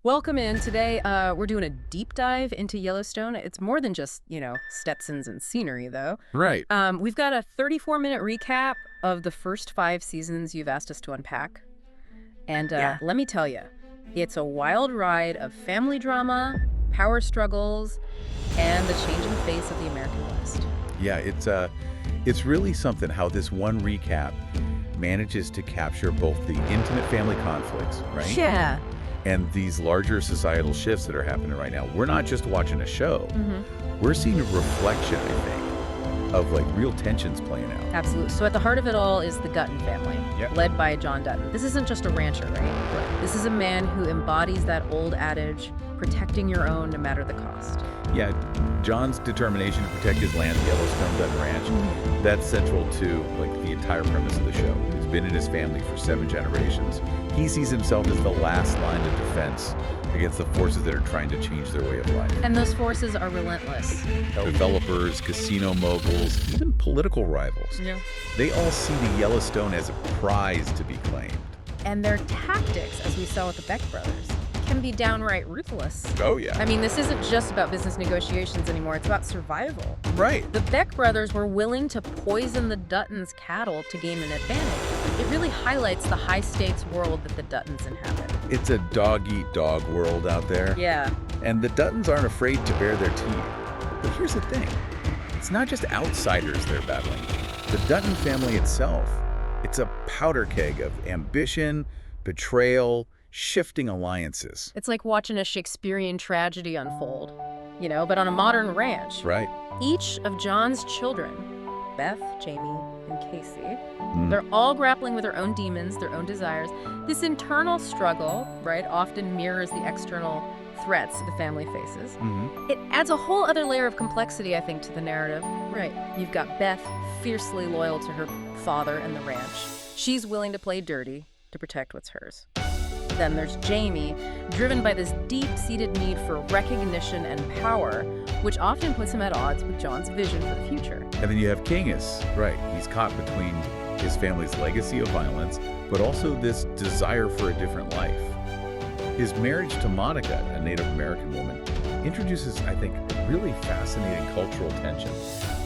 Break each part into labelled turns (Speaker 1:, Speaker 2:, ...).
Speaker 1: Welcome in. Today, we're doing a deep dive into Yellowstone. It's more than just, Stetsons and scenery, though.
Speaker 2: Right.
Speaker 1: We've got a 34-minute recap of the first 5 seasons you've asked us to unpack. And let me tell you, it's a wild ride of family drama, power struggles, and the changing face of the American West.
Speaker 2: Yeah, it's really something how this one recap manages to capture both the intimate family conflicts, right?
Speaker 1: Yeah.
Speaker 2: And these larger societal shifts that are happening right now. We're not just watching a show.
Speaker 1: Mm-hmm.
Speaker 2: We're seeing a reflection, I think, of real tensions playing out.
Speaker 1: Absolutely. So at the heart of it all is the Dutton family, led by John Dutton. This isn't just a rancher, right? This is a man who embodies that old adage, protecting your own no matter the cost.
Speaker 2: Yeah, John's determination to protect his land, the Yellowstone Dutton Ranch, that's central to the entire premise of the show. It's been in his family for 7 generations. He sees himself as the last line of defense against the forces that are trying to change their way of life.
Speaker 1: And those forces are relentless.
Speaker 2: Developers, casino moguls, even political rivals.
Speaker 1: Yeah.
Speaker 2: They all see the Yellowstone as a prize to be claimed.
Speaker 1: And their tactics, as we saw with the Beck brothers, can be downright ruthless.
Speaker 2: Oh, yeah.
Speaker 1: I mean, this isn't just about business negotiations anymore. It's about survival.
Speaker 2: Right.
Speaker 1: The Beck brothers were willing to poison the Duttons' cattle to gain an advantage. It really highlights the high-stakes world that the Duttons inhabit.
Speaker 2: It's a dog-eat-dog world out there.
Speaker 1: Yeah.
Speaker 2: And the Duttons aren't afraid to bare their teeth. But here's the thing. It's not just outsiders they're battling. The Dutton family itself, it's a powder keg of ambition, betrayal, shifting alliances.
Speaker 1: It's like watching a Shakespearean tragedy unfold, but on a modern ranch.
Speaker 2: Right.
Speaker 1: Each of John's children, Beth, Jamie, and Casey, they're all grappling with their own demons, their own desires. This internal struggle, right, often mirrors the external threats the family faces. It adds a whole other layer of complexity, I think, to the narrative. Right. You've got Beth, fiercely loyal to her father and the ranch. She's willing to play dirty to protect what's hers. Then there's Jamie, driven by this deep-seated need for recognition and power, which often puts him at odds with John's vision for the future.
Speaker 2: And then you have Kingus, right? He's caught between his family's legacy of violence, but also this desire for a different life. His marriage to Monica, a Native American woman, introduces, I think, a really fascinating cultural tension,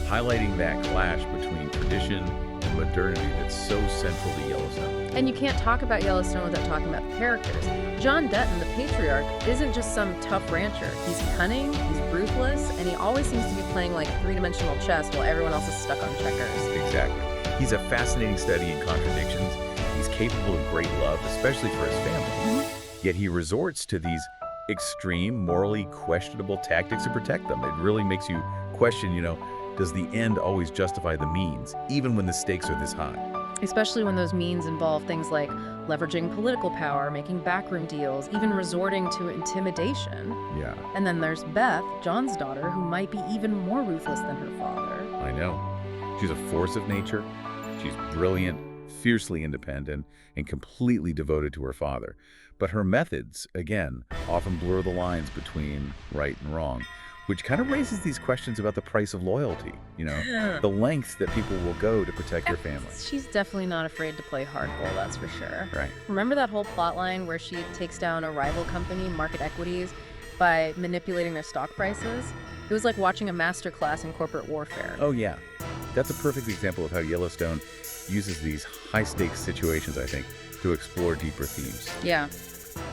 Speaker 2: highlighting that clash between tradition and modernity that's so central to Yellowstone.
Speaker 1: And you can't talk about Yellowstone without talking about the characters. John Dutton, the patriarch, isn't just some tough rancher. He's cunning, he's ruthless, and he always seems to be playing three-dimensional chess while everyone else is stuck on checkers.
Speaker 2: Exactly. He's a fascinating study in contradictions. He's capable of great love, especially for his family. Yet he resorts to these extreme, morally questionable tactics to protect them. It really makes you question, does the end always justify the means, even when the stakes are this high?
Speaker 1: Especially when those means involve things like leveraging political power, making backroom deals, even resorting to intimidation.
Speaker 2: Yeah.
Speaker 1: And then there's Beth, John's daughter, who might be even more ruthless than her father.
Speaker 2: I know. She's a force of nature. She's brilliant, fiercely independent, and completely devoted to her father. But her methods, again, often blur the lines between right and wrong, which kind of raises these questions about the price of loyalty, the lengths that people will go to protect their family.
Speaker 1: She's definitely not afraid to play hardball, that's for sure.
Speaker 2: Right.
Speaker 1: Remember that whole plot line where she takes down a rival company, Market Equities, by manipulating their stock prices? It was like watching a master class in corporate warfare.
Speaker 2: Oh, yeah. That's a perfect example of how Yellowstone uses these high-stakes situations, I think, to explore deeper themes.
Speaker 1: Yeah.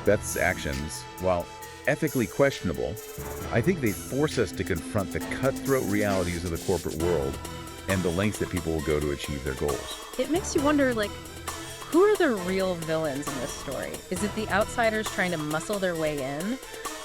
Speaker 2: Beth's actions, while ethically questionable, I think they force us to confront the cutthroat realities of the corporate world and the lengths that people will go to achieve their goals.
Speaker 1: It makes you wonder, who are the real villains in this story? Is it the outsiders trying to muscle their way in?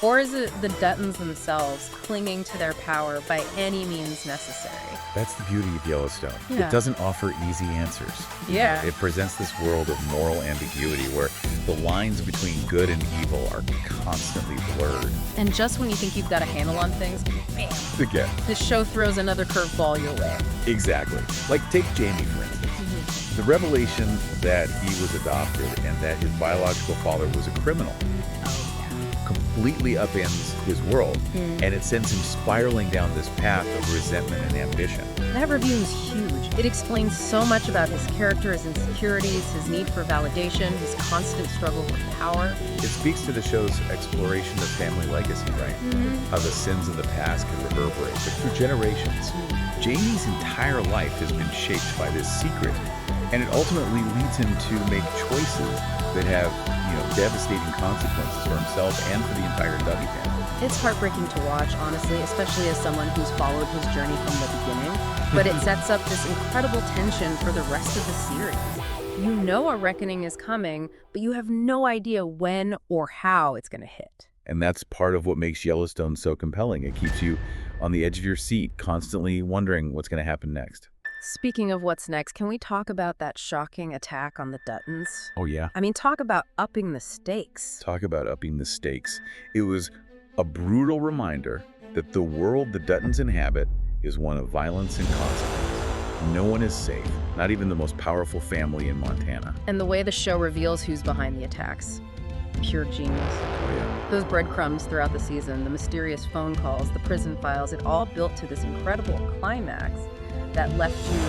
Speaker 1: Or is it the Duttons themselves clinging to their power by any means necessary?
Speaker 2: That's the beauty of Yellowstone.
Speaker 1: Yeah.
Speaker 2: It doesn't offer easy answers.
Speaker 1: Yeah.
Speaker 2: It presents this world of moral ambiguity where the lines between good and evil are constantly blurred.
Speaker 1: And just when you think you've got a handle on things, bam,
Speaker 2: Again.
Speaker 1: this show throws another curveball your way.
Speaker 2: Exactly. Take Jamie, for instance. The revelation that he was adopted and that his biological father was a criminal. completely upends his world, and it sends him spiraling down this path of resentment and ambition.
Speaker 1: That review is huge. It explains so much about his character, his insecurities, his need for validation, his constant struggle for power.
Speaker 2: It speaks to the show's exploration of family legacy, right? How the sins of the past can reverberate, but through generations. Jamie's entire life has been shaped by this secret, and it ultimately leads him to make choices that have, devastating consequences for himself and for the entire Dutton family.
Speaker 1: It's heartbreaking to watch, honestly, especially as someone who's followed his journey from the beginning. But it sets up this incredible tension for the rest of the series. You know a reckoning is coming, but you have no idea when or how it's going to hit.
Speaker 2: And that's part of what makes Yellowstone so compelling. It keeps you on the edge of your seat, constantly wondering what's going to happen next.
Speaker 1: Speaking of what's next, can we talk about that shocking attack on the Duttons?
Speaker 2: Oh, yeah.
Speaker 1: I mean, talk about upping the stakes.
Speaker 2: Talk about upping the stakes. It was a brutal reminder that the world the Duttons inhabit is one of violence and consequence. No one is safe, not even the most powerful family in Montana.
Speaker 1: And the way the show reveals who's behind the attacks. Pure genius.
Speaker 2: Oh, yeah.
Speaker 1: Those breadcrumbs throughout the season, the mysterious phone calls, the prison files, it all built to this incredible climax that left you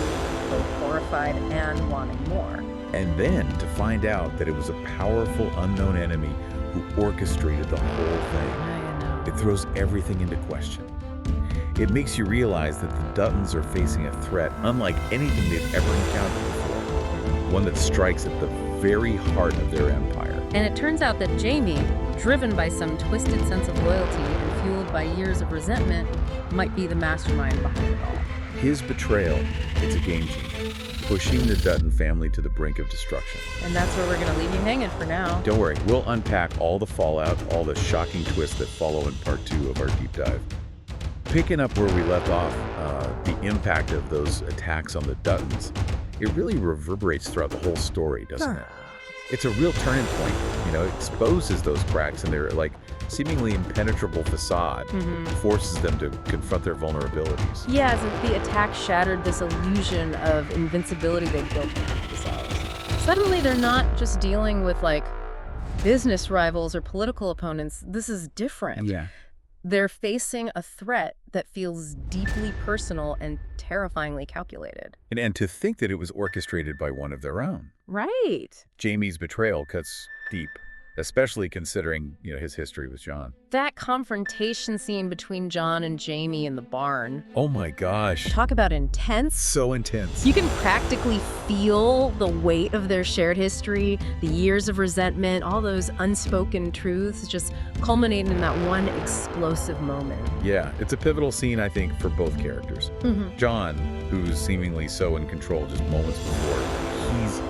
Speaker 1: both horrified and wanting more.
Speaker 2: And then to find out that it was a powerful unknown enemy who orchestrated the whole thing. It throws everything into question. It makes you realize that the Duttons are facing a threat unlike anything they've ever encountered before. One that strikes at the very heart of their empire.
Speaker 1: And it turns out that Jamie, driven by some twisted sense of loyalty and fueled by years of resentment, might be the mastermind behind it all.
Speaker 2: His betrayal, it's a game changer, pushing the Dutton family to the brink of destruction.
Speaker 1: And that's where we're going to leave you hanging for now.
Speaker 2: Don't worry, we'll unpack all the fallout, all the shocking twists that follow in part 2 of our deep dive. Picking up where we left off, the impact of those attacks on the Duttons, it really reverberates throughout the whole story, doesn't it? It's a real turning point, it exposes those cracks in their seemingly impenetrable facade, forces them to confront their vulnerabilities.
Speaker 1: Yeah, as if the attack shattered this illusion of invincibility they built for themselves. Suddenly they're not just dealing with business rivals or political opponents. This is different.
Speaker 2: Yeah.
Speaker 1: They're facing a threat that feels deeply personal and terrifyingly calculated.
Speaker 2: And to think that it was orchestrated by one of their own.
Speaker 1: Right.
Speaker 2: Jamie's betrayal cuts deep, especially considering, his history with John.
Speaker 1: That confrontation scene between John and Jamie in the barn.
Speaker 2: Oh my gosh.
Speaker 1: Talk about intense.
Speaker 2: So intense.
Speaker 1: You can practically feel the weight of their shared history, the years of resentment, all those unspoken truths just culminating in that one explosive moment.
Speaker 2: Yeah, it's a pivotal scene, I think, for both characters. John, who's seemingly so in control just moments before, he's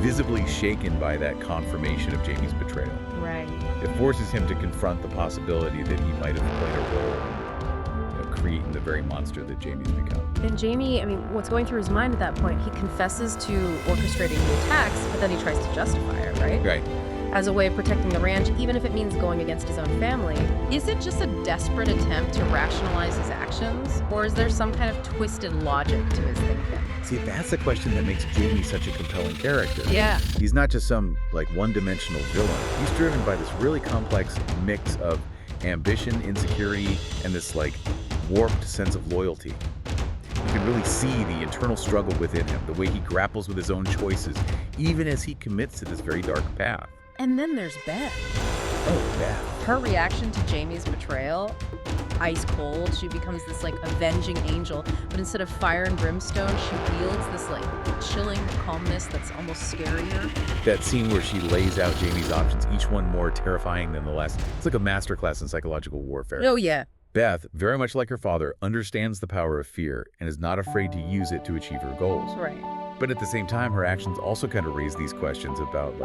Speaker 2: visibly shaken by that confirmation of Jamie's betrayal.
Speaker 1: Right.
Speaker 2: It forces him to confront the possibility that he might have played a role in creating the very monster that Jamie's become.
Speaker 1: And Jamie, what's going through his mind at that point, he confesses to orchestrating the attacks, but then he tries to justify it, right?
Speaker 2: Right.
Speaker 1: As a way of protecting the ranch, even if it means going against his own family. Is it just a desperate attempt to rationalize his actions? Or is there some kind of twisted logic to his thinking?
Speaker 2: See, that's the question that makes Jamie such a compelling character.
Speaker 1: Yeah.
Speaker 2: He's not just some, one-dimensional villain. He's driven by this really complex mix of ambition, insecurity, and this, warped sense of loyalty. You can really see the internal struggle within him, the way he grapples with his own choices, even as he commits to this very dark path.
Speaker 1: And then there's Beth.
Speaker 2: Oh, Beth.
Speaker 1: Her reaction to Jamie's betrayal, ice cold. She becomes this avenging angel, but instead of fire and brimstone, she wields this chilling calmness that's almost scarier.
Speaker 2: That scene where she lays out Jamie's options, each one more terrifying than the last. It's like a masterclass in psychological warfare.
Speaker 1: Oh, yeah.
Speaker 2: Beth, very much like her father, understands the power of fear and is not afraid to use it to achieve her goals.
Speaker 1: Right.
Speaker 2: But at the same time, her actions also kind of raise these questions about,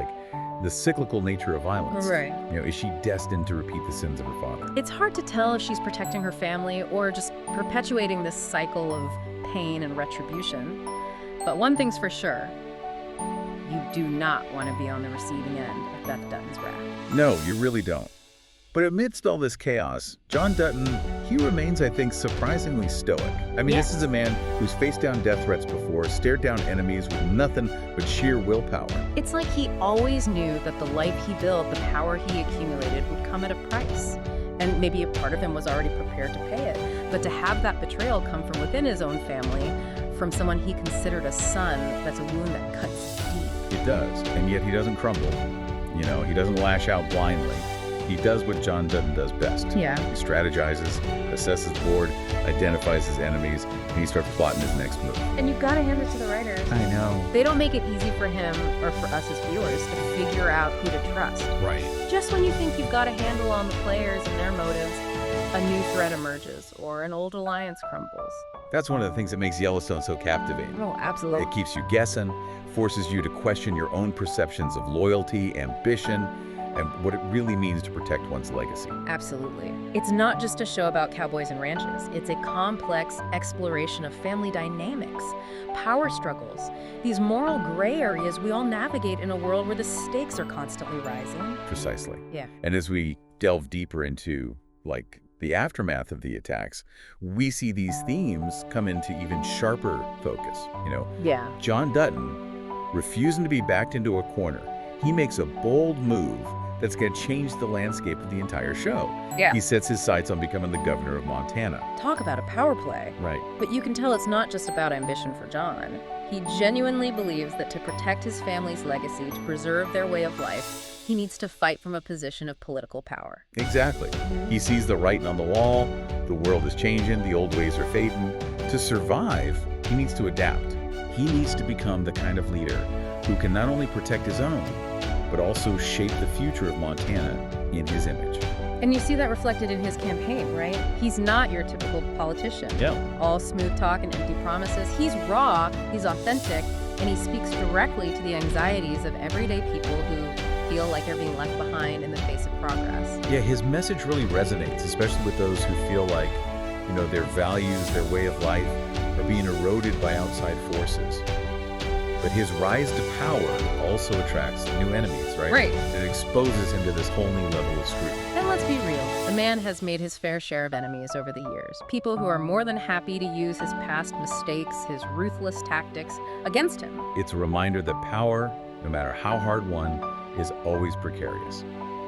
Speaker 2: the cyclical nature of violence.
Speaker 1: Right.
Speaker 2: Is she destined to repeat the sins of her father?
Speaker 1: It's hard to tell if she's protecting her family or just perpetuating this cycle of pain and retribution. But one thing's for sure, you do not want to be on the receiving end of Beth Dutton's wrath.
Speaker 2: No, you really don't. But amidst all this chaos, John Dutton, he remains, I think, surprisingly stoic. I mean,
Speaker 1: Yes.
Speaker 2: This is a man who's faced down death threats before, stared down enemies with nothing but sheer willpower.
Speaker 1: It's like he always knew that the life he built, the power he accumulated, would come at a price. And maybe a part of him was already prepared to pay it. But to have that betrayal come from within his own family, from someone he considered a son, that's a wound that cuts deep.
Speaker 2: It does, and yet he doesn't crumble. You know, he doesn't lash out blindly. He does what John Dutton does best.
Speaker 1: Yeah.
Speaker 2: He strategizes, assesses the board, identifies his enemies, and he starts plotting his next move.
Speaker 1: And you've got to hand it to the writers.
Speaker 2: I know.
Speaker 1: They don't make it easy for him or for us as viewers to figure out who to trust.
Speaker 2: Right.
Speaker 1: Just when you think you've got a handle on the players and their motives, a new threat emerges or an old alliance crumbles.
Speaker 2: That's one of the things that makes Yellowstone so captivating.
Speaker 1: Oh, absolutely.
Speaker 2: It keeps you guessing, forces you to question your own perceptions of loyalty, ambition, and what it really means to protect one's legacy.
Speaker 1: Absolutely. It's not just a show about cowboys and ranches. It's a complex exploration of family dynamics, power struggles, these moral gray areas we all navigate in a world where the stakes are constantly rising.
Speaker 2: Precisely.
Speaker 1: Yeah.
Speaker 2: And as we delve deeper into, like, the aftermath of the attacks, we see these themes come into even sharper focus. You know,
Speaker 1: Yeah.
Speaker 2: John Dutton, refusing to be backed into a corner, he makes a bold move that's going to change the landscape of the entire show.
Speaker 1: Yeah.
Speaker 2: He sets his sights on becoming the governor of Montana.
Speaker 1: Talk about a power play.
Speaker 2: Right.
Speaker 1: But you can tell it's not just about ambition for John. He genuinely believes that to protect his family's legacy, to preserve their way of life, he needs to fight from a position of political power.
Speaker 2: Exactly. He sees the writing on the wall, the world is changing, the old ways are fading. To survive, he needs to adapt. He needs to become the kind of leader who can not only protect his own, but also shape the future of Montana in his image.
Speaker 1: And you see that reflected in his campaign, right? He's not your typical politician.
Speaker 2: Yeah.
Speaker 1: All smooth talk and empty promises. He's raw, he's authentic, and he speaks directly to the anxieties of everyday people who feel like they're being left behind in the face of progress.
Speaker 2: Yeah, his message really resonates, especially with those who feel like, you know, their values, their way of life are being eroded by outside forces. But his rise to power also attracts new enemies, right?
Speaker 1: Right.
Speaker 2: It exposes him to this whole new level of scrutiny.
Speaker 1: And let's be real, the man has made his fair share of enemies over the years. People who are more than happy to use his past mistakes, his ruthless tactics against him.
Speaker 2: It's a reminder that power, no matter how hard won, is always precarious.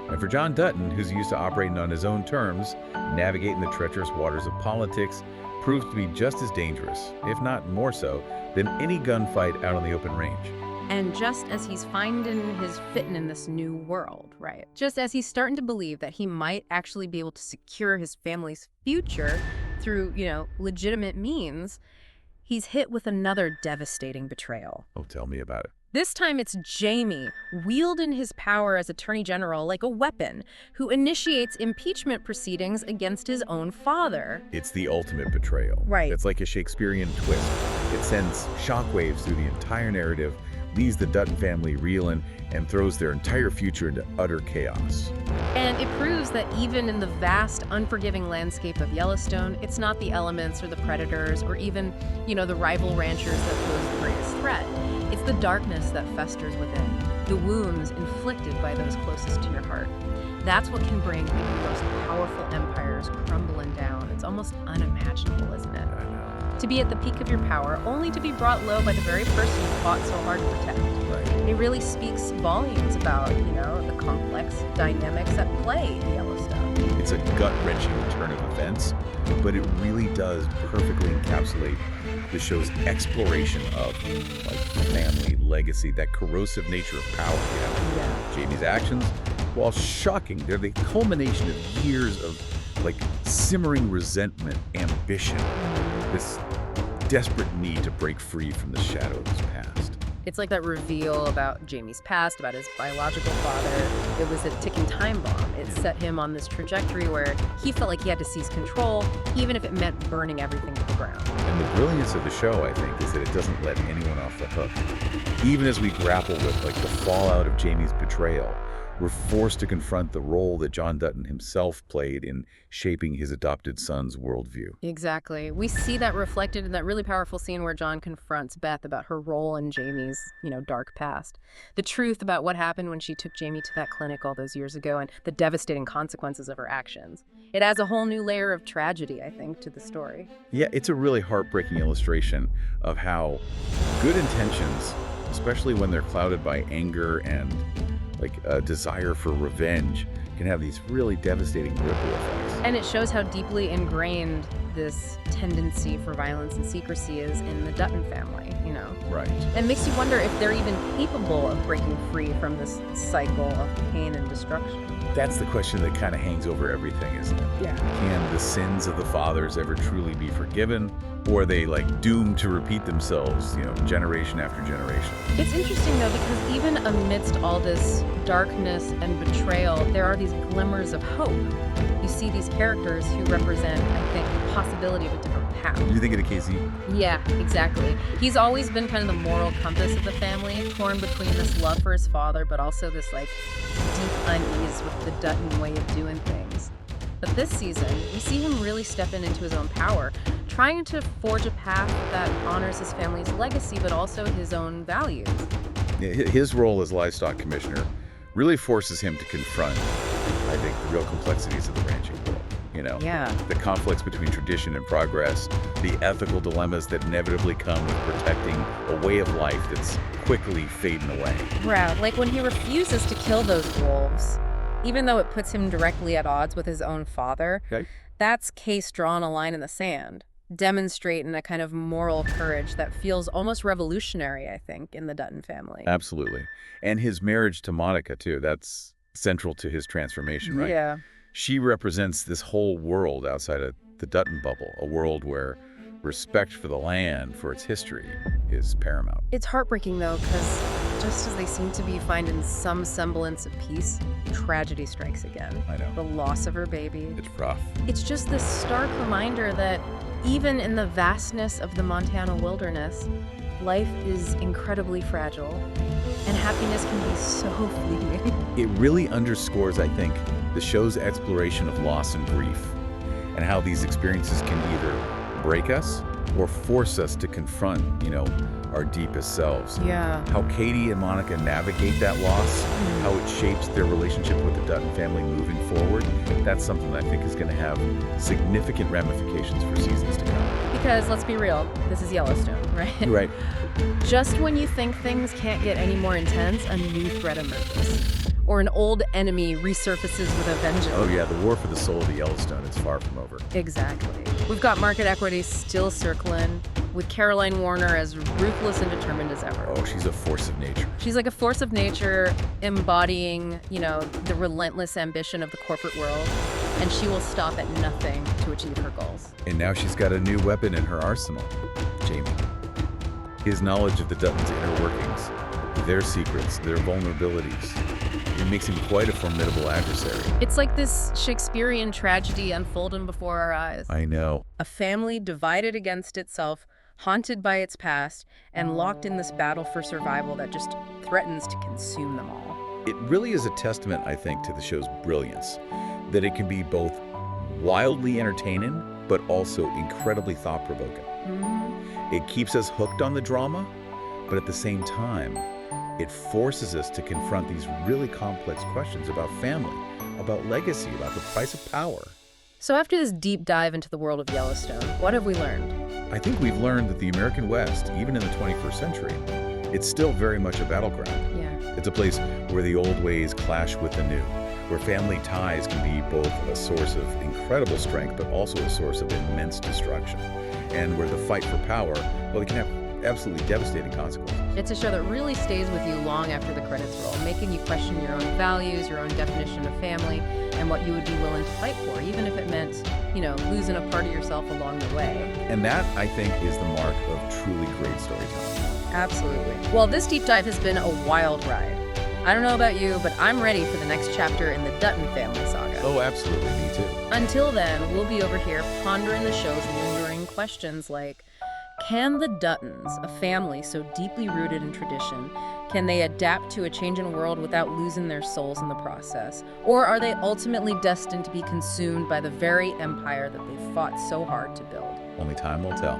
Speaker 2: And for John Dutton, who's used to operating on his own terms, navigating the treacherous waters of politics proves to be just as dangerous, if not more so, than any gunfight out on the open range.
Speaker 1: And just as he's finding his fitting in this new world, right? Just as he's starting to believe that he might actually be able to secure his family's future through, legitimate means, he's hit with another devastating betrayal.
Speaker 2: Oh, tell me about it.
Speaker 1: This time it's Jamie, wielding his power as Attorney General like a weapon, who initiates impeachment proceedings against his own father.
Speaker 2: It's the ultimate betrayal.
Speaker 1: Right.
Speaker 2: It's like a Shakespearean twist. It sends shockwaves through the entire narrative, leaves the Dutton family reeling, and throws their entire future into utter chaos.
Speaker 1: And it proves that even in the vast, unforgiving landscape of Yellowstone, it's not the elements or the predators or even, the rival ranchers that pose the greatest threat. It's the darkness that festers within, the wounds inflicted by those closest to your heart. That's what can bring even the most powerful empires crumbling down. It's almost unimaginable, isn't it?
Speaker 2: I know.
Speaker 1: To be at the peak of your power, only to be brought low by the very person you fought so hard to protect.
Speaker 2: Right.
Speaker 1: It really speaks volumes about, the complex dynamics at play in Yellowstone.
Speaker 2: It's a gut-wrenching turn of events, but it really does perfectly encapsulate the show's exploration of family, legacy, that corrosive nature of power.
Speaker 1: Yeah.
Speaker 2: Jamie's actions, while shocking, they're the culmination of years of simmering resentment, ambition, this desperate need to break free from the shadow of his past.
Speaker 1: It's like that reveal about Jamie's past, about his biological father. It was a ticking time bomb. It set him on this trajectory where he felt like he had to seize control, even if it meant burning everything to the ground.
Speaker 2: And the brilliance of the show, I think, is that it doesn't let anyone off the hook. Even as we grapple with the fallout of Jamie's betrayal, we're forced to confront the role that John Dutton himself played in shaping his adopted son's worldview.
Speaker 1: Exactly. We see that reflected in that really powerful scene where John confronts Beth about her role in Jamie's, dark past. The truth about what happened when she took Jamie to that clinic all those years ago and the devastating consequences of her actions. It adds a whole new layer of tragedy, I think, to the story.
Speaker 2: Yeah, it's a really heartbreaking illustration of how good intentions, especially when they're clouded by anger and a desire for revenge, can have these really devastating ripple effects.
Speaker 1: And it shows how deeply ingrained this tendency for violence and secrecy is in the Dutton family,
Speaker 2: Right.
Speaker 1: It makes you wonder if they're even capable of breaking free from this cycle of pain and destruction.
Speaker 2: That's the question that kind of hangs over everything, isn't it?
Speaker 1: Yeah.
Speaker 2: Can the sins of the fathers ever truly be forgiven? Or are they doomed to repeat themselves, generation after generation?
Speaker 1: It's interesting, though, because even amidst all this darkness and betrayal, there are these glimmers of hope. You see these characters who represent, I think, the possibility of a different path.
Speaker 2: You thinking of Casey?
Speaker 1: Yeah, exactly. He's always been kind of the moral compass of the family, torn between this love for his father, but also this, deep unease with the Dutton way of doing things. But this season, we see him really stepping into his own power, trying to forge a path that honors his family's legacy, but also his own values.
Speaker 2: His role as livestock commissioner really forces him to confront, I think, the real complexities of the ranching world.
Speaker 1: Yeah.
Speaker 2: The conflicts between tradition and progress, the ethical dilemmas that inevitably come with protecting a way of life that's quickly fading away.
Speaker 1: Right, like when he refuses to kill those wolves, even though it puts him directly at odds with his own father,
Speaker 2: Okay.
Speaker 1: that's Case drawing a line in the sand, demonstrating a kind of moral courage that feels almost revolutionary, I think, in the Dutton family.
Speaker 2: Absolutely. And his marriage to Monica, too, that's central to his transformation, right?
Speaker 1: Yeah.
Speaker 2: She represents this whole world outside of the Dutton bubble, a world where respect for the land, for its history, is paramount.
Speaker 1: It's heartbreaking, though, because just as they seem to be finding some semblance of peace, tragedy strikes again.
Speaker 2: I know.
Speaker 1: The loss of her baby.
Speaker 2: It's rough.
Speaker 1: It's just this stark reminder that even in the vastness of the Montana wilderness, life is incredibly fragile, and happiness can be so fleeting.
Speaker 2: It really underscores, I think, the show's exploration of loss and grief, and how these experiences can either break us or force us to confront, our deepest selves.
Speaker 1: Yeah.
Speaker 2: How Katie and Monica navigate that loss, how it shapes their relationship with the Dutton family moving forward, that's something that I think is going to have significant ramifications for seasons to come.
Speaker 1: Because, let's be real, this is Yellowstone, right?
Speaker 2: Right.
Speaker 1: Just when you think things can't get any more intense, a new threat emerges. Or an old enemy resurfaces with a vengeance.
Speaker 2: Oh yeah, the war for the soul of the Yellowstone is far from over.
Speaker 1: Exactly. We've got market equity still circling, with Caroline Warner as ruthless and determined as ever.
Speaker 2: Oh, she's a force of nature.
Speaker 1: She's like a force of nature embodying, the relentless ambition of the corporate world, and she will stop at nothing to achieve her goals.
Speaker 2: And now she's got a new weapon in her arsenal, Jamie. His knowledge of the Duttons' inner workings, their secrets, their vulnerabilities, it makes him quite a formidable adversary.
Speaker 1: It's like this Shakespearean tragedy unfolding before our eyes.
Speaker 2: I know.
Speaker 1: A family divided against itself, haunted by its past, and locked in this battle for survival that just threatens to consume them all.
Speaker 2: It really is a testament, I think, to the show's brilliance, that it can be both wildly entertaining, but also incredibly thought-provoking.
Speaker 1: Mm-hmm.
Speaker 2: It keeps us hooked on the drama, but at the same time, it forces us to confront these really complex questions about family, about legacy, about the price of power.
Speaker 1: So after this deep dive into the world of Yellowstone, what have we learned?
Speaker 2: I think we've learned that the American West, even in the 21st century, it's still very much a battleground.
Speaker 1: Yeah.
Speaker 2: It's a place where the old ways clash with the new, where family ties can be both a source of incredible strength, but also a source of immense destruction, and where the fight for power, well, it can have absolutely devastating consequences.
Speaker 1: It's a show that really stays with you long after the credits roll, making you question your own values, your own definition of family, and what you would be willing to fight for, even if it meant, losing a part of yourself along the way.
Speaker 2: And that, I think, is the mark of truly great storytelling.
Speaker 1: Absolutely. Well, this deep dive has been a wild ride. I don't know about you, but I'm ready for the next chapter in the Dutton family saga.
Speaker 2: Oh, absolutely, me too.
Speaker 1: Until then, we'll be over here pondering the show's lingering questions like, can the Duttons, a family so deeply rooted in tradition, Can they adapt to a changing world without losing their souls in the process? Or are they ultimately destined to be consumed by the very empire that they fought so hard to build?
Speaker 2: Only time will tell.